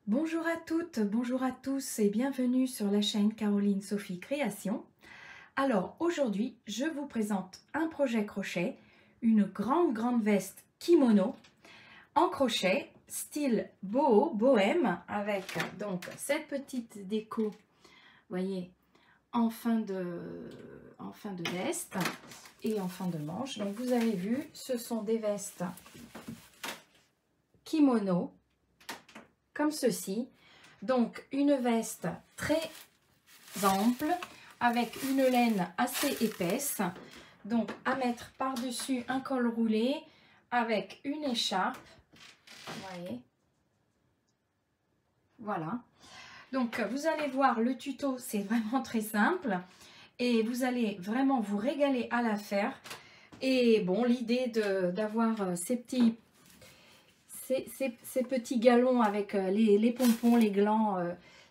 Bonjour à toutes, bonjour à tous et bienvenue sur la chaîne Caroline Sophie Création. Alors aujourd'hui, je vous présente un projet crochet, une grande veste kimono en crochet, style boho, bohème, avec donc cette petite déco, voyez, en fin de veste et en fin de manche. Donc vous avez vu, ce sont des vestes kimono, comme ceci. Donc une veste très ample avec une laine assez épaisse, donc à mettre par-dessus un col roulé avec une écharpe, vous voyez, voilà. Donc vous allez voir le tuto, c'est vraiment très simple et vous allez vraiment vous régaler à la faire. Et bon, l'idée d'avoir ces petits galons avec les pompons, les glands,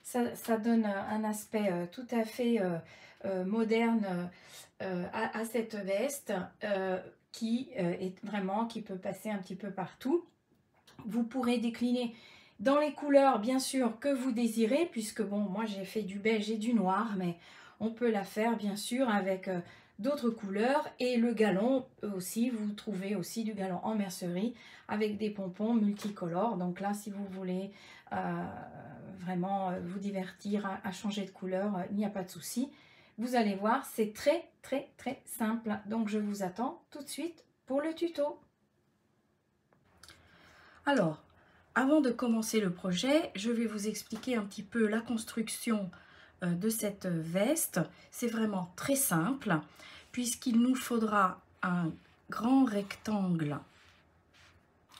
ça donne un aspect tout à fait moderne à cette veste qui est vraiment, qui peut passer un petit peu partout. Vous pourrez décliner dans les couleurs bien sûr que vous désirez, puisque bon, moi j'ai fait du beige et du noir, mais on peut la faire bien sûr avec d'autres couleurs. Et le galon aussi, vous trouvez aussi du galon en mercerie avec des pompons multicolores. Donc là, si vous voulez vraiment vous divertir à changer de couleur, il n'y a pas de souci. Vous allez voir, c'est très simple. Donc je vous attends tout de suite pour le tuto. Alors, avant de commencer le projet, je vais vous expliquer un petit peu la construction de cette veste. C'est vraiment très simple puisqu'il nous faudra un grand rectangle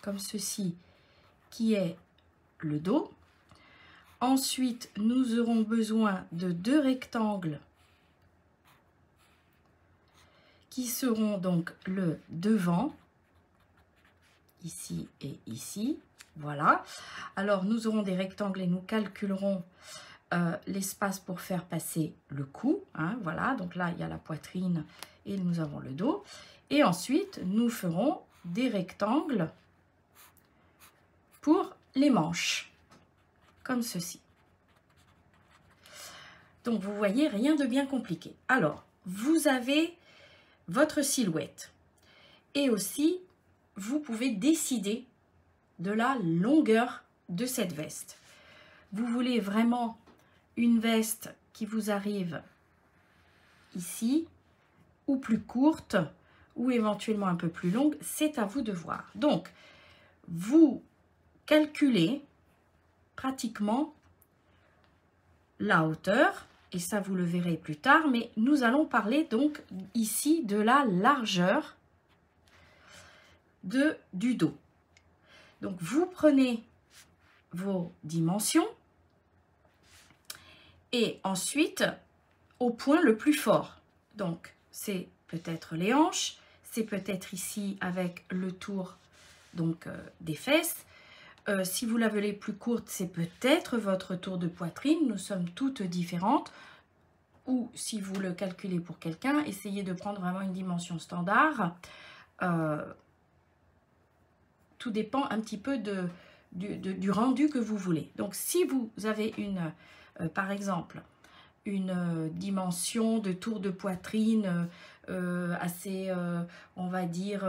comme ceci qui est le dos. Ensuite, nous aurons besoin de deux rectangles qui seront donc le devant, ici et ici. Voilà. Alors, nous aurons des rectangles et nous calculerons l'espace pour faire passer le cou. Hein, voilà, donc là, il y a la poitrine et nous avons le dos. Et ensuite, nous ferons des rectangles pour les manches, comme ceci. Donc, vous voyez, rien de bien compliqué. Alors, vous avez votre silhouette. Et aussi, vous pouvez décider de la longueur de cette veste. Vous voulez vraiment une veste qui vous arrive ici, ou plus courte, ou éventuellement un peu plus longue, c'est à vous de voir. Donc, vous calculez pratiquement la hauteur, et ça vous le verrez plus tard, mais nous allons parler donc ici de la largeur du dos. Donc, vous prenez vos dimensions et ensuite au point le plus fort. Donc, c'est peut-être les hanches, c'est peut-être ici avec le tour donc des fesses. Si vous la voulez plus courte, c'est peut-être votre tour de poitrine. Nous sommes toutes différentes. Ou si vous le calculez pour quelqu'un, essayez de prendre vraiment une dimension standard. Tout dépend un petit peu du rendu que vous voulez. Donc, si vous avez par exemple, une dimension de tour de poitrine assez, on va dire,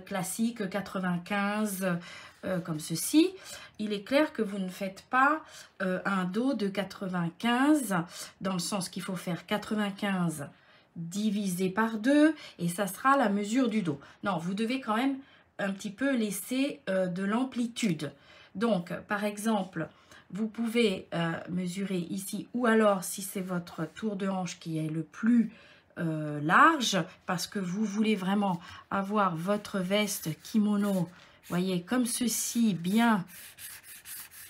classique, 95, comme ceci, il est clair que vous ne faites pas un dos de 95, dans le sens qu'il faut faire 95 divisé par 2, et ça sera la mesure du dos. Non, vous devez quand même un petit peu laisser de l'amplitude. Donc, par exemple, vous pouvez mesurer ici, ou alors si c'est votre tour de hanche qui est le plus large, parce que vous voulez vraiment avoir votre veste kimono, voyez, comme ceci, bien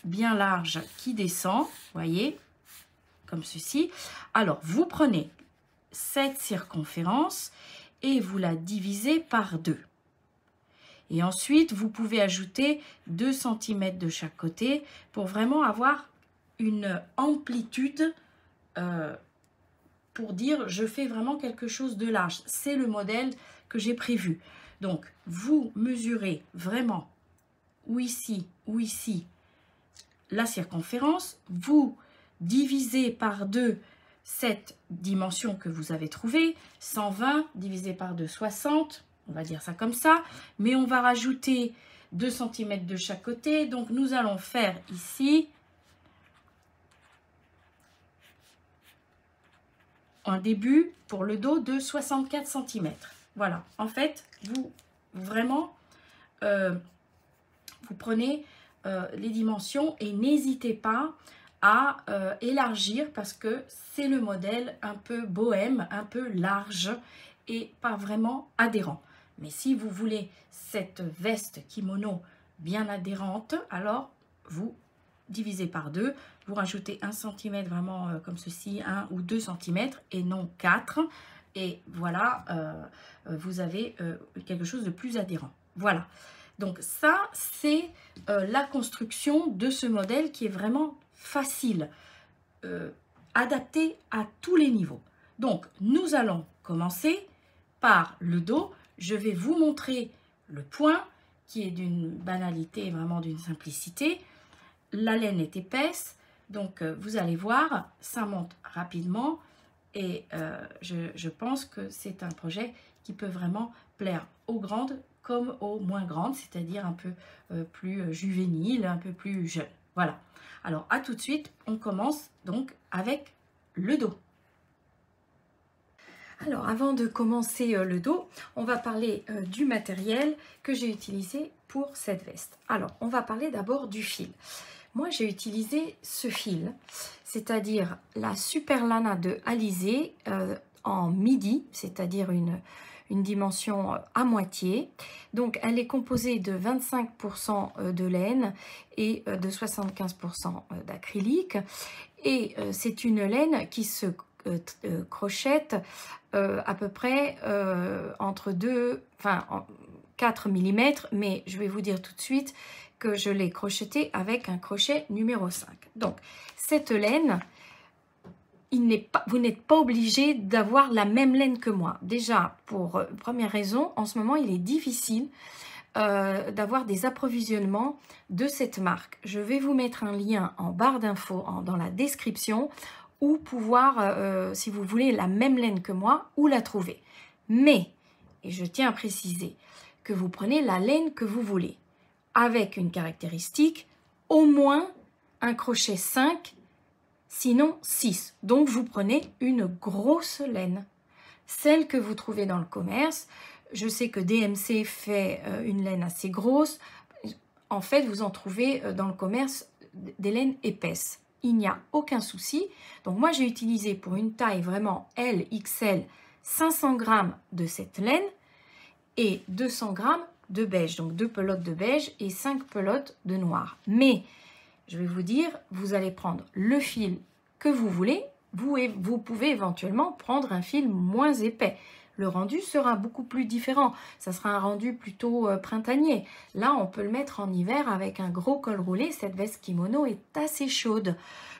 large, qui descend, voyez, comme ceci. Alors, vous prenez cette circonférence et vous la divisez par 2. Et ensuite, vous pouvez ajouter 2 cm de chaque côté pour vraiment avoir une amplitude pour dire je fais vraiment quelque chose de large. C'est le modèle que j'ai prévu. Donc, vous mesurez vraiment ou ici, la circonférence, vous divisez par 2 cette dimension que vous avez trouvée, 120 divisé par 2, 60, on va dire ça comme ça, mais on va rajouter 2 cm de chaque côté, donc nous allons faire ici un début pour le dos de 64 cm. Voilà, en fait, vous vraiment, vous prenez les dimensions et n'hésitez pas à élargir parce que c'est le modèle un peu bohème, un peu large et pas vraiment adhérent. Mais si vous voulez cette veste kimono bien adhérente, alors vous divisez par 2, vous rajoutez 1 cm vraiment comme ceci, 1 ou 2 cm et non 4. Et voilà, vous avez quelque chose de plus adhérent. Voilà. Donc ça, c'est la construction de ce modèle qui est vraiment facile, adapté à tous les niveaux. Donc, nous allons commencer par le dos. Je vais vous montrer le point qui est d'une banalité, vraiment d'une simplicité. La laine est épaisse, donc vous allez voir, ça monte rapidement et je pense que c'est un projet qui peut vraiment plaire aux grandes comme aux moins grandes, c'est-à-dire un peu plus juvénile, un peu plus jeune. Voilà. Alors, à tout de suite, on commence donc avec le dos. Alors, avant de commencer le dos, on va parler du matériel que j'ai utilisé pour cette veste. Alors, on va parler d'abord du fil. Moi, j'ai utilisé ce fil, c'est-à-dire la Super Lana de Alizé en midi, c'est-à-dire une dimension à moitié. Donc, elle est composée de 25% de laine et de 75% d'acrylique. Et c'est une laine qui se crochette à peu près entre 4 mm, mais je vais vous dire tout de suite que je l'ai crochetée avec un crochet numéro 5. Donc, cette laine, vous n'êtes pas obligé d'avoir la même laine que moi. Déjà, pour première raison, en ce moment, il est difficile d'avoir des approvisionnements de cette marque. Je vais vous mettre un lien en barre d'infos dans la description ou pouvoir, si vous voulez, la même laine que moi, ou la trouver. Mais, et je tiens à préciser, que vous prenez la laine que vous voulez, avec une caractéristique, au moins un crochet 5, sinon 6. Donc, vous prenez une grosse laine, celle que vous trouvez dans le commerce. Je sais que DMC fait une laine assez grosse. En fait, vous en trouvez dans le commerce des laines épaisses. Il n'y a aucun souci. Donc, moi, j'ai utilisé pour une taille vraiment L, XL, 500 g de cette laine et 200 g de beige. Donc, 2 pelotes de beige et 5 pelotes de noir. Mais, je vais vous dire, vous allez prendre le fil que vous voulez. Vous pouvez éventuellement prendre un fil moins épais. Le rendu sera beaucoup plus différent. Ça sera un rendu plutôt printanier. Là, on peut le mettre en hiver avec un gros col roulé. Cette veste kimono est assez chaude.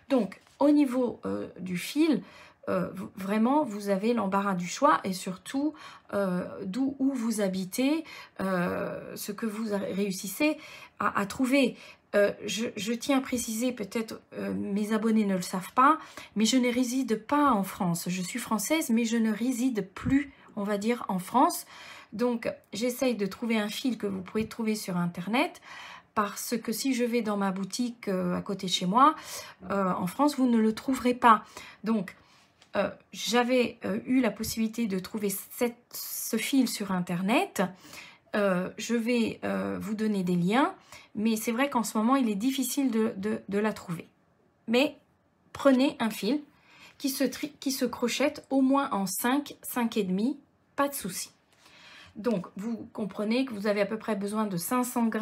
Donc, au niveau du fil, vraiment, vous avez l'embarras du choix et surtout où vous habitez, ce que vous réussissez à trouver. Je tiens à préciser, peut-être mes abonnés ne le savent pas, mais je ne réside pas en France. Je suis française, mais je ne réside plus, on va dire, en France. Donc, j'essaye de trouver un fil que vous pouvez trouver sur Internet, parce que si je vais dans ma boutique à côté de chez moi, en France, vous ne le trouverez pas. Donc, j'avais eu la possibilité de trouver ce fil sur Internet. Je vais vous donner des liens, mais c'est vrai qu'en ce moment, il est difficile de la trouver. Mais prenez un fil qui se crochette au moins en 5, 5,5, pas de souci. Donc, vous comprenez que vous avez à peu près besoin de 500 g,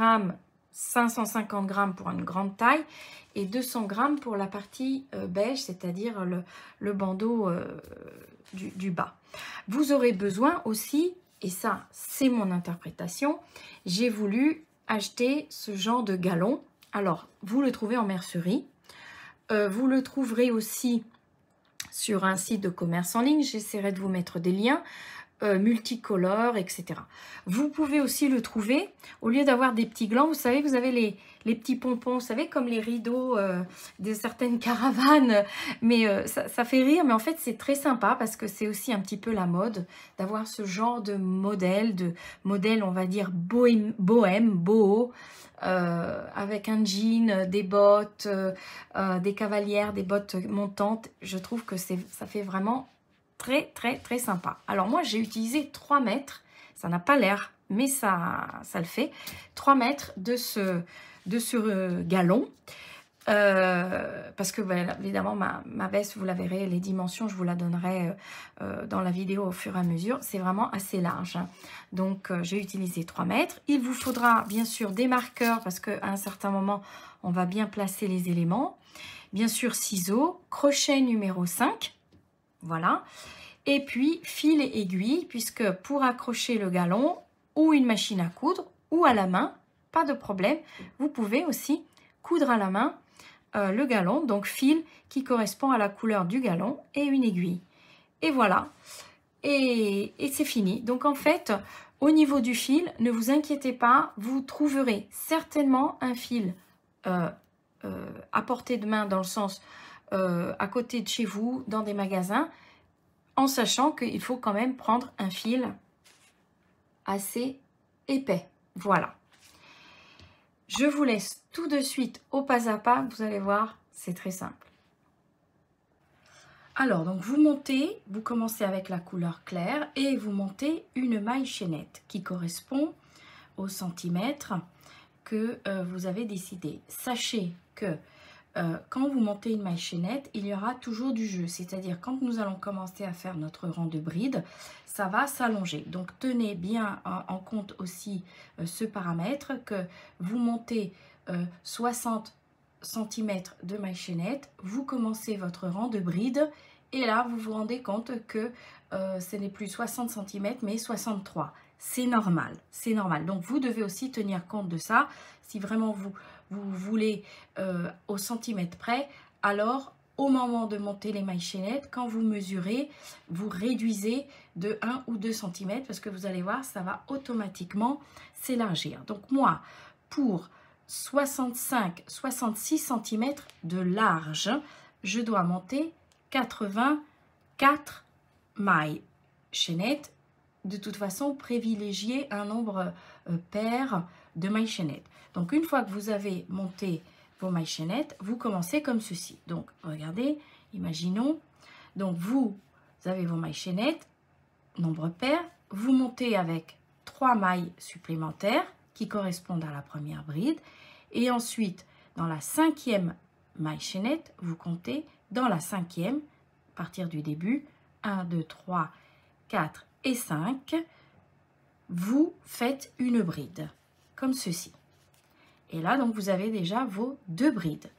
550 g pour une grande taille et 200 g pour la partie beige, c'est-à-dire le bandeau du bas. Vous aurez besoin aussi, et ça, c'est mon interprétation, j'ai voulu acheter ce genre de galon. Alors, vous le trouvez en mercerie. Vous le trouverez aussi sur un site de commerce en ligne. J'essaierai de vous mettre des liens. multicolore, etc. Vous pouvez aussi le trouver, au lieu d'avoir des petits glands, vous savez, vous avez les petits pompons, vous savez, comme les rideaux de certaines caravanes, mais ça fait rire, mais en fait, c'est très sympa parce que c'est aussi un petit peu la mode d'avoir ce genre de modèle, on va dire, bohème, boho, avec un jean, des bottes, des cavalières, des bottes montantes. Je trouve que ça fait vraiment très sympa. Alors moi j'ai utilisé 3 mètres, ça n'a pas l'air, mais ça le fait, 3 mètres de ce galon, parce que ben, évidemment ma veste, vous la verrez, les dimensions je vous la donnerai dans la vidéo au fur et à mesure, c'est vraiment assez large, hein. Donc j'ai utilisé 3 mètres. Il vous faudra bien sûr des marqueurs parce qu'à un certain moment on va bien placer les éléments, bien sûr ciseaux, crochet numéro 5, voilà, et puis fil et aiguille, puisque pour accrocher le galon ou une machine à coudre ou à la main, pas de problème, vous pouvez aussi coudre à la main le galon, donc fil qui correspond à la couleur du galon et une aiguille. Et voilà, et c'est fini. Donc en fait, au niveau du fil, ne vous inquiétez pas, vous trouverez certainement un fil à portée de main, dans le sens à côté de chez vous, dans des magasins, en sachant qu'il faut quand même prendre un fil assez épais. Voilà. Je vous laisse tout de suite au pas à pas, vous allez voir, c'est très simple. Alors, donc vous montez, vous commencez avec la couleur claire et vous montez une maille chaînette qui correspond au centimètre que vous avez décidé. Sachez que quand vous montez une maille chaînette, il y aura toujours du jeu. C'est-à-dire quand nous allons commencer à faire notre rang de bride, ça va s'allonger. Donc tenez bien en compte aussi ce paramètre que vous montez 60 cm de maille chaînette, vous commencez votre rang de bride et là vous vous rendez compte que ce n'est plus 60 cm mais 63. C'est normal, c'est normal. Donc vous devez aussi tenir compte de ça. Si vraiment vous voulez au centimètre près, alors au moment de monter les mailles chaînettes, quand vous mesurez, vous réduisez de 1 ou 2 cm parce que vous allez voir, ça va automatiquement s'élargir. Donc moi, pour 65-66 cm de large, je dois monter 84 mailles chaînettes. De toute façon, privilégiez un nombre pair de mailles chaînettes. Donc, une fois que vous avez monté vos mailles chaînettes, vous commencez comme ceci. Donc, regardez, imaginons. Donc, vous avez vos mailles chaînettes, nombre pair. Vous montez avec 3 mailles supplémentaires qui correspondent à la première bride. Et ensuite, dans la 5e maille chaînette, vous comptez dans la 5e, à partir du début, 1, 2, 3, 4 et 5, vous faites une bride, comme ceci. Et là, donc, vous avez déjà vos 2 brides.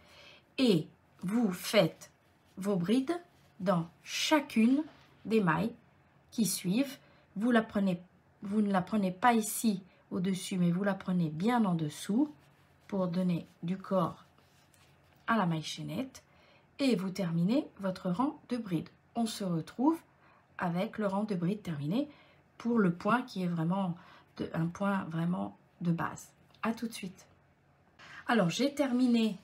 Et vous faites vos brides dans chacune des mailles qui suivent. Vous ne la prenez pas ici au-dessus, mais vous la prenez bien en dessous pour donner du corps à la maille chaînette. Et vous terminez votre rang de bride. On se retrouve avec le rang de bride terminé pour le point qui est vraiment un point vraiment de base. À tout de suite. Alors, j'ai terminé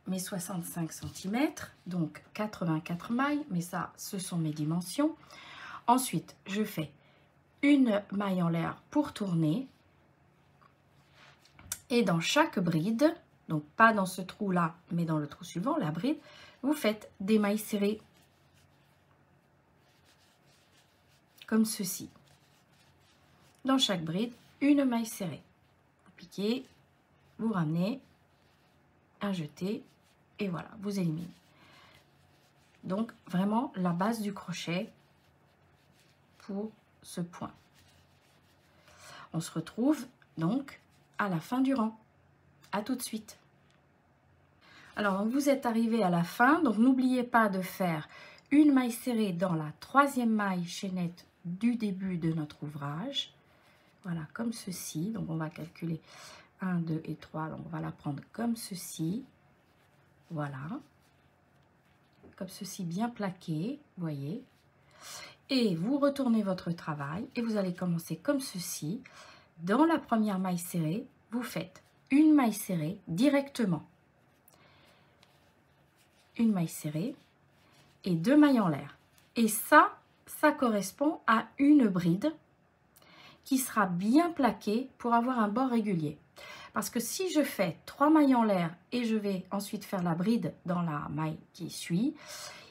mes 65 cm, donc 84 mailles, mais ça, ce sont mes dimensions. Ensuite, je fais une maille en l'air pour tourner. Et dans chaque bride, donc pas dans ce trou-là, mais dans le trou suivant, la bride, vous faites des mailles serrées comme ceci. Dans chaque bride, une maille serrée. Vous piquez, vous ramenez, injetez et voilà, vous éliminez. Donc vraiment la base du crochet pour ce point. On se retrouve donc à la fin du rang. À tout de suite. Alors vous êtes arrivé à la fin, donc n'oubliez pas de faire une maille serrée dans la 3e maille chaînette du début de notre ouvrage. Voilà, comme ceci. Donc on va calculer 1, 2 et 3. Donc on va la prendre comme ceci. Voilà. Comme ceci, bien plaqué, vous voyez. Et vous retournez votre travail et vous allez commencer comme ceci. Dans la première maille serrée, vous faites une maille serrée directement. Une maille serrée et 2 mailles en l'air. Et ça correspond à une bride qui sera bien plaquée pour avoir un bord régulier. Parce que si je fais 3 mailles en l'air et je vais ensuite faire la bride dans la maille qui suit,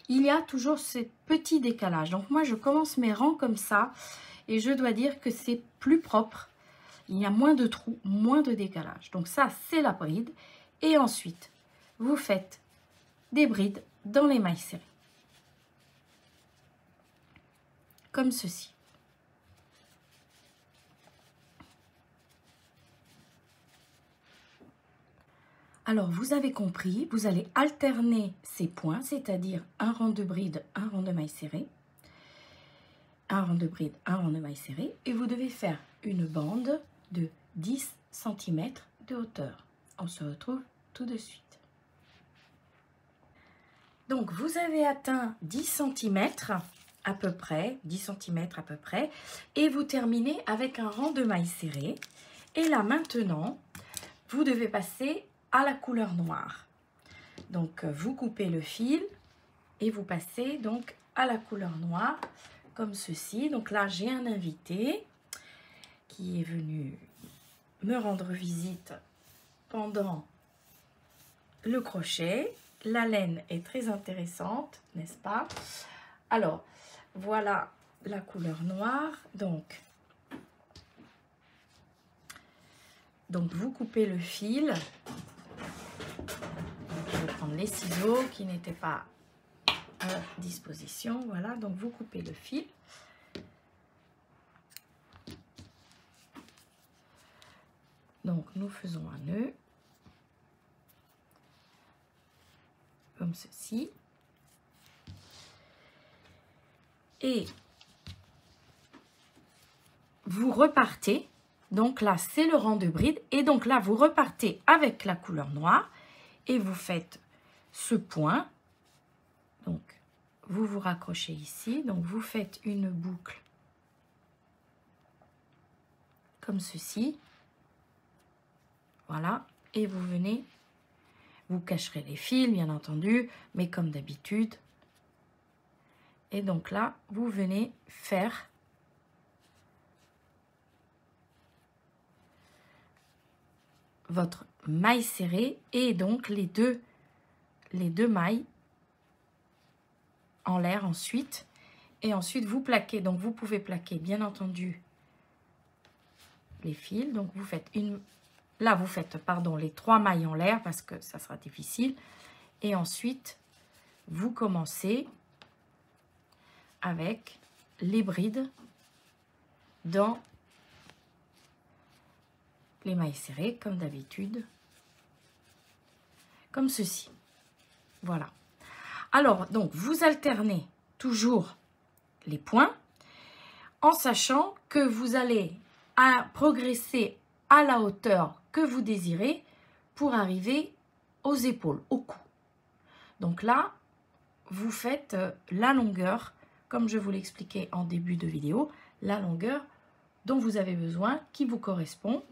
il y a toujours ce petit décalage. Donc moi, je commence mes rangs comme ça et je dois dire que c'est plus propre. Il y a moins de trous, moins de décalage. Donc ça, c'est la bride. Et ensuite, vous faites des brides dans les mailles serrées. Comme ceci. Alors, vous avez compris, vous allez alterner ces points, c'est-à-dire un rang de bride, un rang de mailles serrées, un rang de bride, un rang de mailles serrées, et vous devez faire une bande de 10 cm de hauteur. On se retrouve tout de suite. Donc, vous avez atteint 10 cm à peu près, 10 cm à peu près, et vous terminez avec un rang de mailles serrées. Et là, maintenant, vous devez passer à la couleur noire. Donc, vous coupez le fil et vous passez donc à la couleur noire, comme ceci. Donc là, j'ai un invité qui est venu me rendre visite pendant le crochet. La laine est très intéressante, n'est-ce pas? Alors, voilà la couleur noire. Donc, vous coupez le fil. Je vais prendre les ciseaux qui n'étaient pas à disposition. Voilà, donc vous coupez le fil. Donc, nous faisons un nœud. Comme ceci. Et vous repartez. Donc là, c'est le rang de bride. Et donc là, vous repartez avec la couleur noire. Et vous faites ce point. Donc, vous vous raccrochez ici. Donc, vous faites une boucle comme ceci. Voilà. Et vous venez, vous cacherez les fils, bien entendu, mais comme d'habitude. Et donc là, vous venez faire votre maille serrée et donc les deux mailles en l'air ensuite. Et ensuite, vous plaquez. Donc, vous pouvez plaquer, bien entendu, les fils. Donc, vous faites là, vous faites, pardon, les 3 mailles en l'air parce que ça sera difficile. Et ensuite, vous commencez avec les brides dans les mailles serrées, comme d'habitude. Comme ceci. Voilà. Alors, donc, vous alternez toujours les points en sachant que vous allez progresser à la hauteur que vous désirez pour arriver aux épaules, au cou. Donc là, vous faites la longueur, comme je vous l'expliquais en début de vidéo, la longueur dont vous avez besoin, qui vous correspond.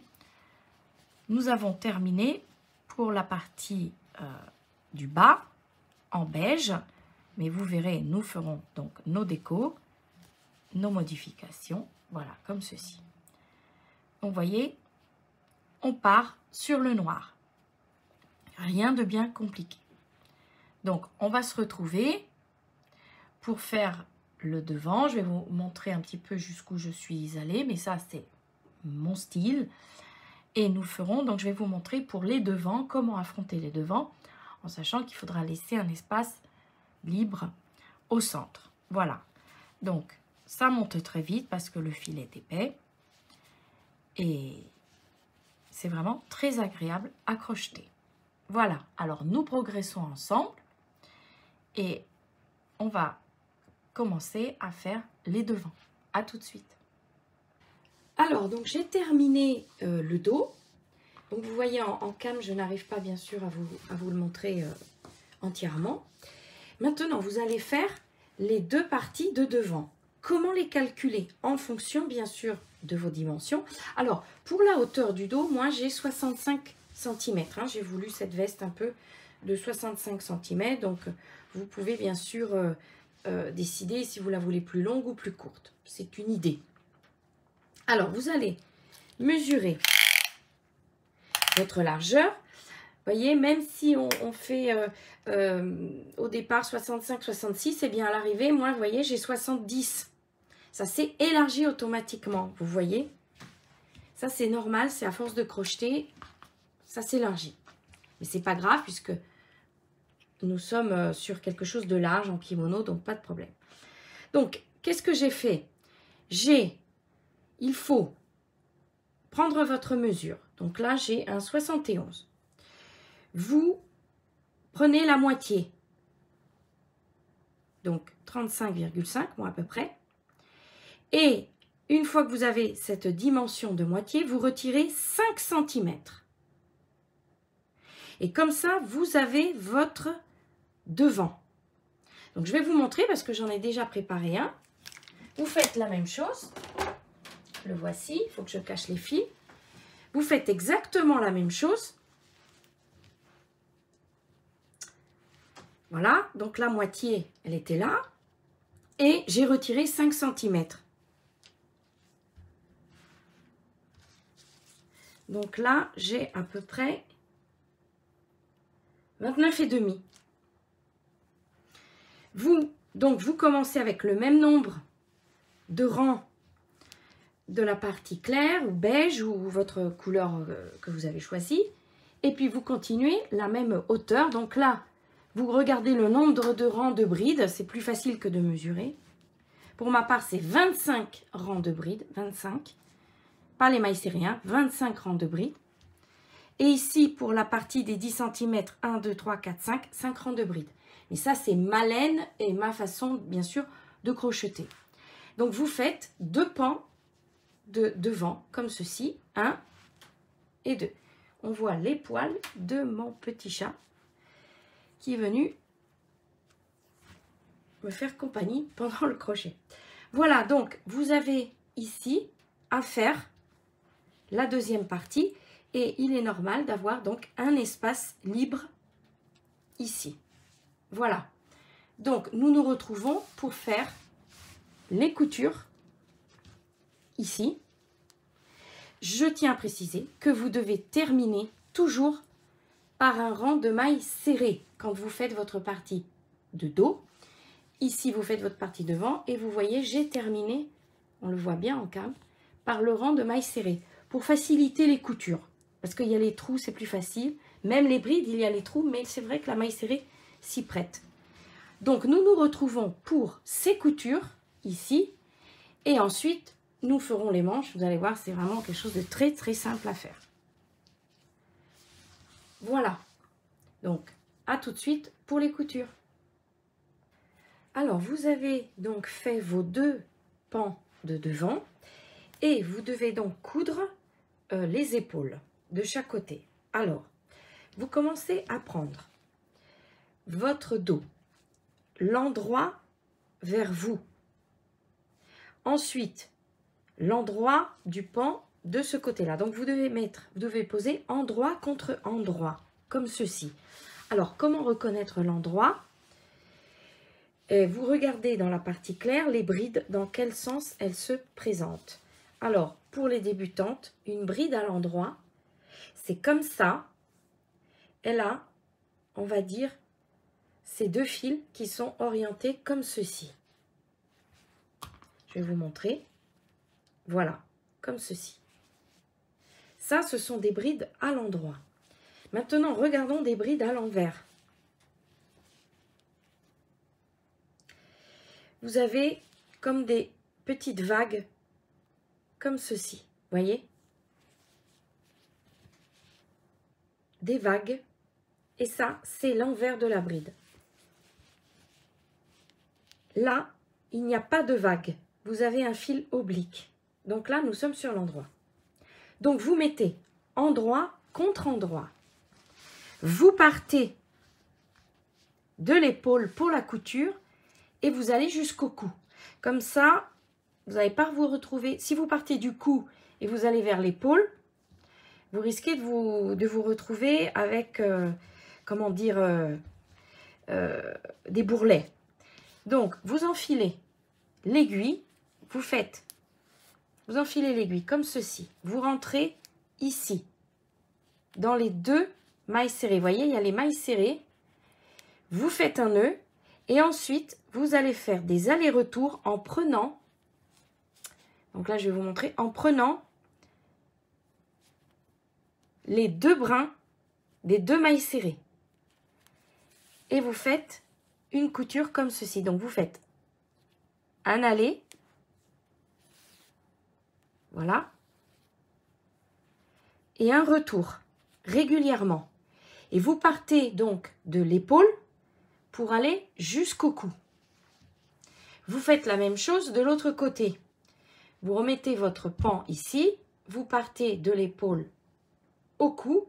Nous avons terminé pour la partie du bas en beige, mais vous verrez, nous ferons donc nos décos, nos modifications, voilà, comme ceci. Donc, vous voyez, on part sur le noir. Rien de bien compliqué. Donc, on va se retrouver pour faire le devant. Je vais vous montrer un petit peu jusqu'où je suis allée, mais ça, c'est mon style. Et nous ferons, donc je vais vous montrer pour les devants, comment affronter les devants, en sachant qu'il faudra laisser un espace libre au centre. Voilà. Donc, ça monte très vite parce que le fil est épais. Et c'est vraiment très agréable à crocheter. Voilà. Alors, nous progressons ensemble. Et on va commencer à faire les devants. À tout de suite. Alors, donc j'ai terminé le dos. Donc, vous voyez en cam, je n'arrive pas bien sûr à vous le montrer entièrement. Maintenant, vous allez faire les deux parties de devant. comment les calculer? En fonction, bien sûr, de vos dimensions. Alors, pour la hauteur du dos, moi, j'ai 65 cm. J'ai voulu cette veste un peu de 65 cm. Donc, vous pouvez bien sûr décider si vous la voulez plus longue ou plus courte. C'est une idée. Alors, vous allez mesurer votre largeur. Vous voyez, même si on fait au départ 65-66, eh bien à l'arrivée, moi, vous voyez, j'ai 70. Ça s'est élargi automatiquement, vous voyez. Ça, c'est normal, c'est à force de crocheter, ça s'élargit. Mais c'est pas grave puisque nous sommes sur quelque chose de large en kimono, donc pas de problème. Donc, qu'est-ce que j'ai fait? Il faut prendre votre mesure. Donc là, j'ai un 71. Vous prenez la moitié. Donc 35,5, moi à peu près. Et une fois que vous avez cette dimension de moitié, vous retirez 5 cm. Et comme ça, vous avez votre devant. Donc je vais vous montrer parce que j'en ai déjà préparé un. Vous faites la même chose. Le voici, il faut que je cache les fils. Vous faites exactement la même chose. Voilà, donc la moitié, elle était là. Et j'ai retiré 5 cm. Donc là, j'ai à peu près 29,5. Vous commencez avec le même nombre de rangs de la partie claire ou beige ou votre couleur que vous avez choisie. Et puis vous continuez la même hauteur. Donc là, vous regardez le nombre de rangs de brides. C'est plus facile que de mesurer. Pour ma part, c'est 25 rangs de brides. 25. Pas les mailles serrées, 25 rangs de brides. Et ici, pour la partie des 10 cm, 1, 2, 3, 4, 5, 5 rangs de brides. Mais ça, c'est ma laine et ma façon, bien sûr, de crocheter. Donc, vous faites 2 pans de devant, comme ceci, 1 et 2. On voit les poils de mon petit chat qui est venu me faire compagnie pendant le crochet. Voilà, donc, vous avez ici à faire la deuxième partie et il est normal d'avoir donc un espace libre ici. Voilà. Donc, nous nous retrouvons pour faire les coutures ici. Je tiens à préciser que vous devez terminer toujours par un rang de mailles serrées quand vous faites votre partie de dos. Ici, vous faites votre partie devant et vous voyez, j'ai terminé, on le voit bien en cam, par le rang de mailles serrées pour faciliter les coutures. Parce qu'il y a les trous, c'est plus facile. Même les brides, il y a les trous, mais c'est vrai que la maille serrée s'y prête. Donc, nous nous retrouvons pour ces coutures, ici. Et ensuite, nous ferons les manches. Vous allez voir, c'est vraiment quelque chose de très, très simple à faire. Voilà. Donc, à tout de suite pour les coutures. Alors, vous avez donc fait vos 2 pans de devant. Et vous devez donc coudre les épaules de chaque côté. Alors, vous commencez à prendre votre dos, l'endroit vers vous. Ensuite, l'endroit du pan de ce côté-là. Donc, vous devez poser endroit contre endroit, comme ceci. Alors, comment reconnaître l'endroit? Vous regardez dans la partie claire les brides, dans quel sens elles se présentent. Alors, pour les débutantes, une bride à l'endroit, c'est comme ça. Elle a, on va dire, ces 2 fils qui sont orientés comme ceci. Je vais vous montrer. Voilà, comme ceci. Ça, ce sont des brides à l'endroit. Maintenant, regardons des brides à l'envers. Vous avez comme des petites vagues comme ceci, voyez? Des vagues. Et ça, c'est l'envers de la bride. Là, il n'y a pas de vague. Vous avez un fil oblique. Donc là, nous sommes sur l'endroit. Donc, vous mettez endroit contre endroit. Vous partez de l'épaule pour la couture et vous allez jusqu'au cou. Comme ça, vous n'allez pas vous retrouver. Si vous partez du cou et vous allez vers l'épaule, vous risquez de vous retrouver avec, comment dire, des bourrelets. Donc, vous enfilez l'aiguille, vous enfilez l'aiguille comme ceci. Vous rentrez ici, dans les deux mailles serrées. Vous voyez, il y a les mailles serrées. Vous faites un nœud et ensuite, vous allez faire des allers-retours en prenant, donc là, je vais vous montrer, en prenant les deux brins des deux mailles serrées. Et vous faites une couture comme ceci. Donc, vous faites un aller, voilà, et un retour régulièrement. Et vous partez donc de l'épaule pour aller jusqu'au cou. Vous faites la même chose de l'autre côté. Vous remettez votre pan ici, vous partez de l'épaule au cou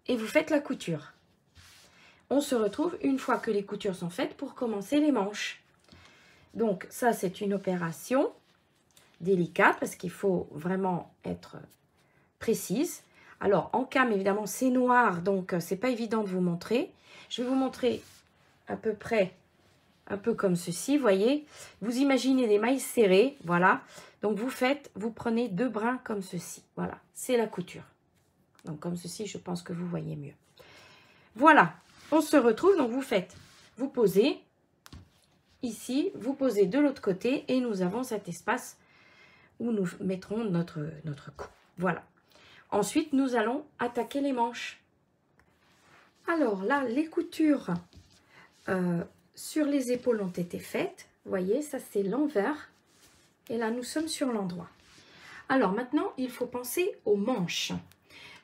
et vous faites la couture. On se retrouve une fois que les coutures sont faites pour commencer les manches. Donc ça, c'est une opération délicate parce qu'il faut vraiment être précise. Alors en cam, évidemment, c'est noir, donc c'est pas évident de vous montrer. Je vais vous montrer à peu près, un peu comme ceci, voyez. Vous imaginez des mailles serrées, voilà. Donc vous prenez deux brins comme ceci, voilà. C'est la couture. Donc comme ceci, je pense que vous voyez mieux. Voilà, on se retrouve, donc vous posez ici, vous posez de l'autre côté et nous avons cet espace où nous mettrons notre cou. Voilà. Ensuite, nous allons attaquer les manches. Alors là, les coutures sur les épaules ont été faites. Vous voyez, ça c'est l'envers. Et là, nous sommes sur l'endroit. Alors maintenant, il faut penser aux manches.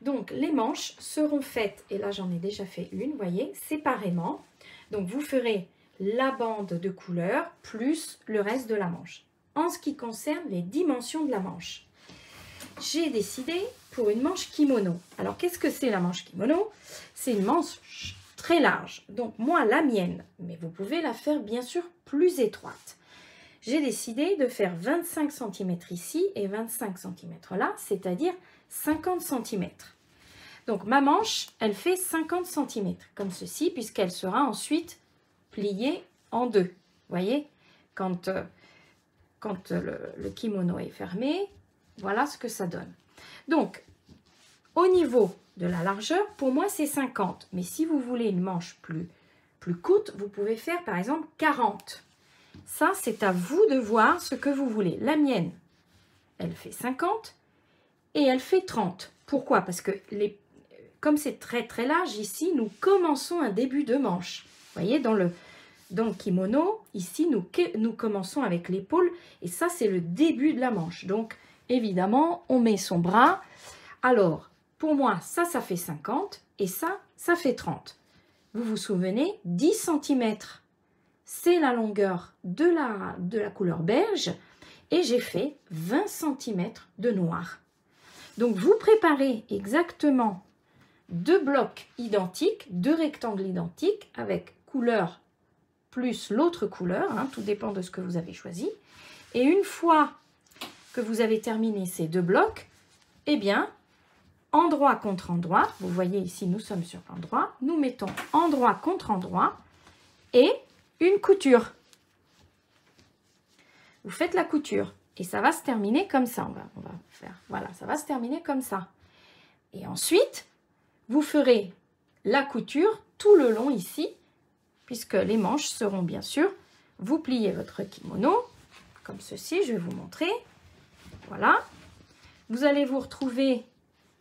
Donc, les manches seront faites, et là j'en ai déjà fait une, vous voyez, séparément. Donc, vous ferez la bande de couleur plus le reste de la manche. En ce qui concerne les dimensions de la manche, j'ai décidé pour une manche kimono. Alors, qu'est-ce que c'est la manche kimono? C'est une manche très large. Donc, moi, la mienne, mais vous pouvez la faire bien sûr plus étroite. J'ai décidé de faire 25 cm ici et 25 cm là, c'est-à-dire 50 cm. Donc, ma manche, elle fait 50 cm, comme ceci, puisqu'elle sera ensuite pliée en deux. Vous voyez, quand le kimono est fermé, voilà ce que ça donne. Donc, au niveau de la largeur, pour moi, c'est 50. Mais si vous voulez une manche plus courte, vous pouvez faire, par exemple, 40. Ça, c'est à vous de voir ce que vous voulez. La mienne, elle fait 50 et elle fait 30. Pourquoi? Parce que comme c'est très très large, ici, nous commençons un début de manche. Vous voyez, dans le kimono, ici, nous commençons avec l'épaule et ça, c'est le début de la manche. Donc, évidemment, on met son bras. Alors, pour moi, ça fait 50 et ça fait 30. Vous vous souvenez, 10 cm, c'est la longueur de la couleur beige et j'ai fait 20 cm de noir. Donc, vous préparez exactement deux blocs identiques, deux rectangles identiques avec couleur plus l'autre couleur, hein, tout dépend de ce que vous avez choisi. Et une fois que vous avez terminé ces deux blocs, eh bien, endroit contre endroit, vous voyez ici, nous sommes sur l'endroit, nous mettons endroit contre endroit et une couture. Vous faites la couture et ça va se terminer comme ça. On va faire, voilà, ça va se terminer comme ça. Et ensuite, vous ferez la couture tout le long ici, puisque les manches seront bien sûr, vous pliez votre kimono, comme ceci, je vais vous montrer. Voilà. Vous allez vous retrouver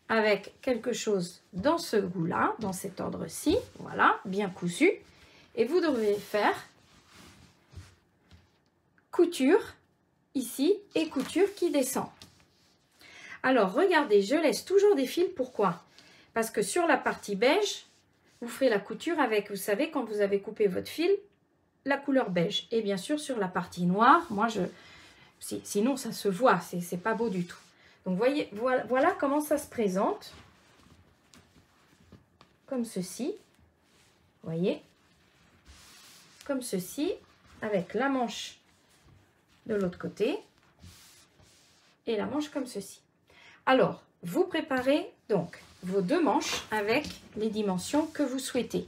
avec quelque chose dans ce goût-là, dans cet ordre-ci, voilà, bien cousu. Et vous devez faire couture ici et couture qui descend. Alors, regardez, je laisse toujours des fils. Pourquoi? Parce que sur la partie beige, vous ferez la couture avec, vous savez, quand vous avez coupé votre fil, la couleur beige. Et bien sûr, sur la partie noire, moi, sinon, ça se voit, c'est pas beau du tout. Donc, voyez, voilà comment ça se présente. Comme ceci. Voyez? Comme ceci. avec la manche de l'autre côté et la manche comme ceci. Alors, vous préparez donc vos deux manches avec les dimensions que vous souhaitez.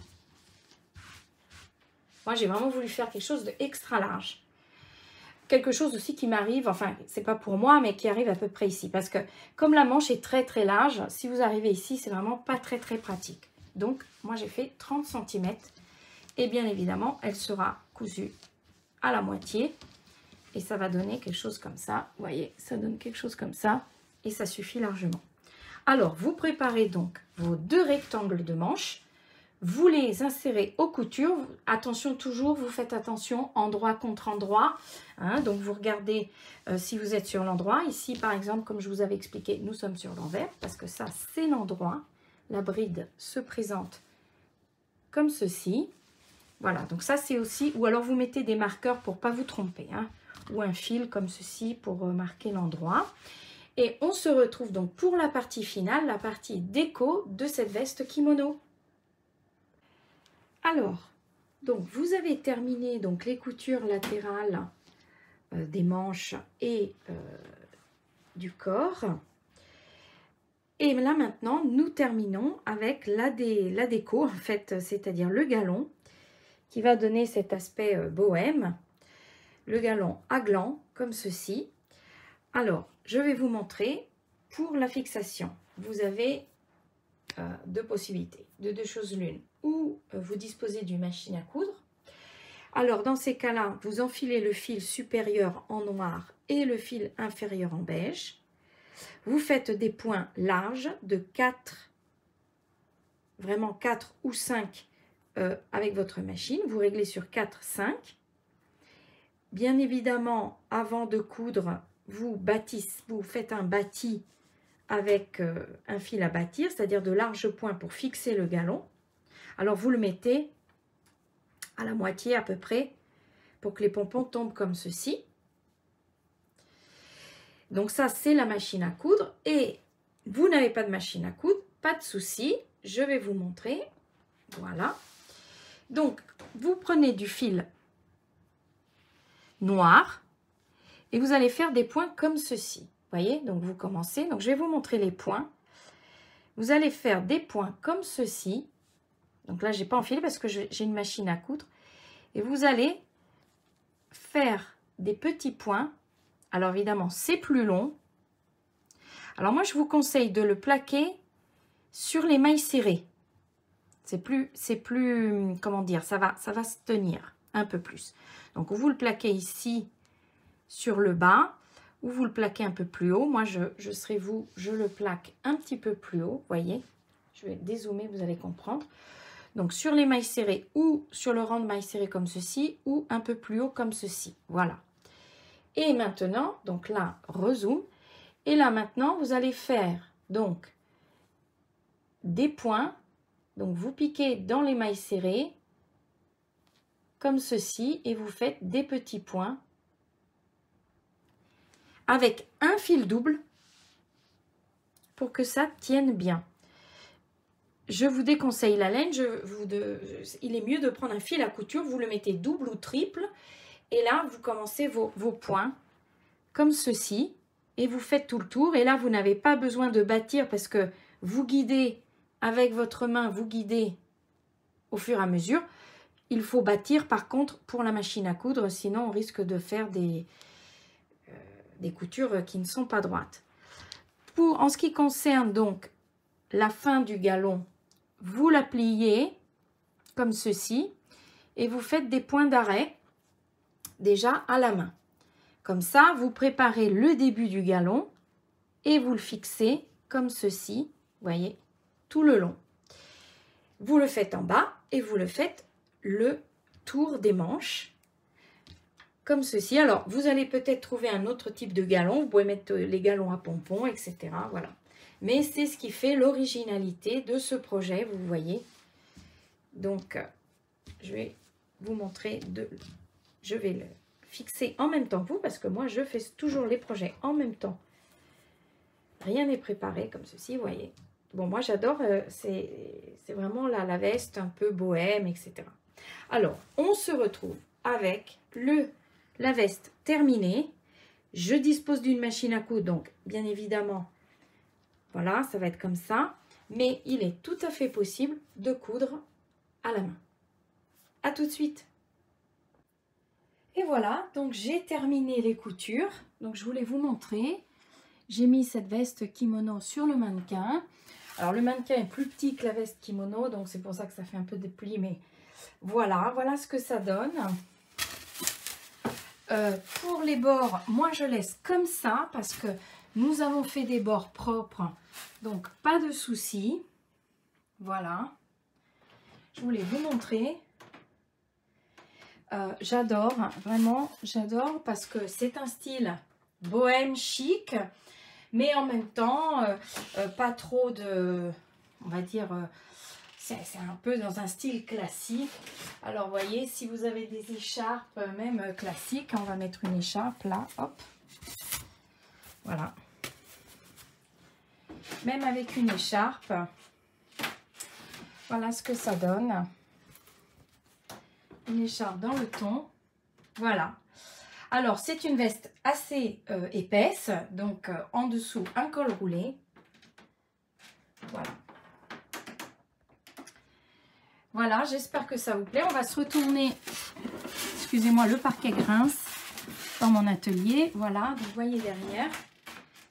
Moi, j'ai vraiment voulu faire quelque chose d'extra large. Quelque chose aussi qui m'arrive, enfin, c'est pas pour moi, mais qui arrive à peu près ici. Parce que comme la manche est très très large, si vous arrivez ici, c'est vraiment pas très très pratique. Donc, moi, j'ai fait 30 cm. Et bien évidemment, elle sera cousue à la moitié. Et ça va donner quelque chose comme ça. Vous voyez, ça donne quelque chose comme ça. Et ça suffit largement. Alors, vous préparez donc vos deux rectangles de manches. Vous les insérez aux coutures. Attention toujours, vous faites attention endroit contre endroit. Hein, donc, vous regardez si vous êtes sur l'endroit. Ici, par exemple, comme je vous avais expliqué, nous sommes sur l'envers. Parce que ça, c'est l'endroit. La bride se présente comme ceci. Voilà, donc ça, c'est aussi... Ou alors, vous mettez des marqueurs pour ne pas vous tromper. Hein, ou un fil comme ceci pour marquer l'endroit. Et on se retrouve donc pour la partie finale, la partie déco de cette veste kimono. Alors, donc vous avez terminé donc les coutures latérales des manches et du corps. Et là maintenant, nous terminons avec la déco, en fait, c'est-à-dire le galon qui va donner cet aspect bohème. Le galon à gland, comme ceci. Alors, je vais vous montrer pour la fixation. Vous avez deux possibilités, de deux choses l'une. Ou vous disposez d'une machine à coudre. Alors, dans ces cas-là, vous enfilez le fil supérieur en noir et le fil inférieur en beige. Vous faites des points larges de 4, vraiment 4 ou 5 avec votre machine. Vous réglez sur 4, 5. Bien évidemment, avant de coudre, vous faites un bâti avec un fil à bâtir, c'est-à-dire de larges points pour fixer le galon. Alors, vous le mettez à la moitié à peu près pour que les pompons tombent comme ceci. Donc ça, c'est la machine à coudre. Et vous n'avez pas de machine à coudre, pas de souci. Je vais vous montrer. Voilà. Donc, vous prenez du fil noir. Et vous allez faire des points comme ceci. Vous voyez, donc vous commencez. Donc, je vais vous montrer les points. Vous allez faire des points comme ceci. Donc là, je n'ai pas enfilé parce que j'ai une machine à coudre. Et vous allez faire des petits points. Alors, évidemment, c'est plus long. Alors, moi, je vous conseille de le plaquer sur les mailles serrées. C'est plus, comment dire, ça va se tenir un peu plus. Donc, vous le plaquez ici sur le bas, ou vous le plaquez un peu plus haut. Moi, je le plaque un petit peu plus haut, voyez. Je vais dézoomer, vous allez comprendre. Donc, sur les mailles serrées ou sur le rang de mailles serrées comme ceci, ou un peu plus haut comme ceci. Voilà. Et maintenant, donc là, rezoom. Et là, maintenant, vous allez faire donc des points. Donc, vous piquez dans les mailles serrées comme ceci et vous faites des petits points avec un fil double pour que ça tienne bien. Je vous déconseille la laine, il est mieux de prendre un fil à couture, vous le mettez double ou triple et là vous commencez vos points comme ceci et vous faites tout le tour et là vous n'avez pas besoin de bâtir parce que vous guidez avec votre main, vous guidez au fur et à mesure. Il faut bâtir par contre pour la machine à coudre, sinon on risque de faire des coutures qui ne sont pas droites. En ce qui concerne donc la fin du galon, vous la pliez comme ceci et vous faites des points d'arrêt déjà à la main. Comme ça, vous préparez le début du galon et vous le fixez comme ceci, vous voyez, tout le long. Vous le faites en bas et vous le faites le tour des manches. Comme ceci. Alors, vous allez peut-être trouver un autre type de galon. Vous pouvez mettre les galons à pompons, etc. Voilà. Mais c'est ce qui fait l'originalité de ce projet, vous voyez. Donc, je vais vous montrer. Je vais le fixer en même temps que vous, parce que moi, je fais toujours les projets en même temps. Rien n'est préparé comme ceci, vous voyez. Bon, moi, j'adore. C'est vraiment la veste un peu bohème, etc. Alors, on se retrouve avec la veste terminée. Je dispose d'une machine à coudre, donc bien évidemment, voilà, ça va être comme ça. Mais il est tout à fait possible de coudre à la main. À tout de suite. Et voilà, donc j'ai terminé les coutures. Donc je voulais vous montrer. J'ai mis cette veste kimono sur le mannequin. Alors le mannequin est plus petit que la veste kimono, donc c'est pour ça que ça fait un peu de plis, mais voilà ce que ça donne. Pour les bords, moi je laisse comme ça parce que nous avons fait des bords propres, donc pas de souci. Voilà, je voulais vous montrer. J'adore, vraiment j'adore parce que c'est un style bohème chic, mais en même temps pas trop de, on va dire, c'est un peu dans un style classique. Alors, vous voyez, si vous avez des écharpes, même classiques, on va mettre une écharpe là, hop. Voilà. Même avec une écharpe, voilà ce que ça donne. Une écharpe dans le ton. Voilà. Alors, c'est une veste assez épaisse, donc en dessous, un col roulé. Voilà. Voilà, j'espère que ça vous plaît. On va se retourner, excusez-moi, le parquet grince dans mon atelier. Voilà, vous voyez derrière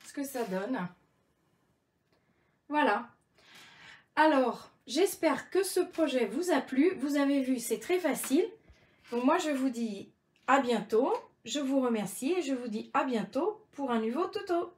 ce que ça donne. Voilà. Alors, j'espère que ce projet vous a plu. Vous avez vu, c'est très facile. Donc moi, je vous dis à bientôt. Je vous remercie et je vous dis à bientôt pour un nouveau tuto.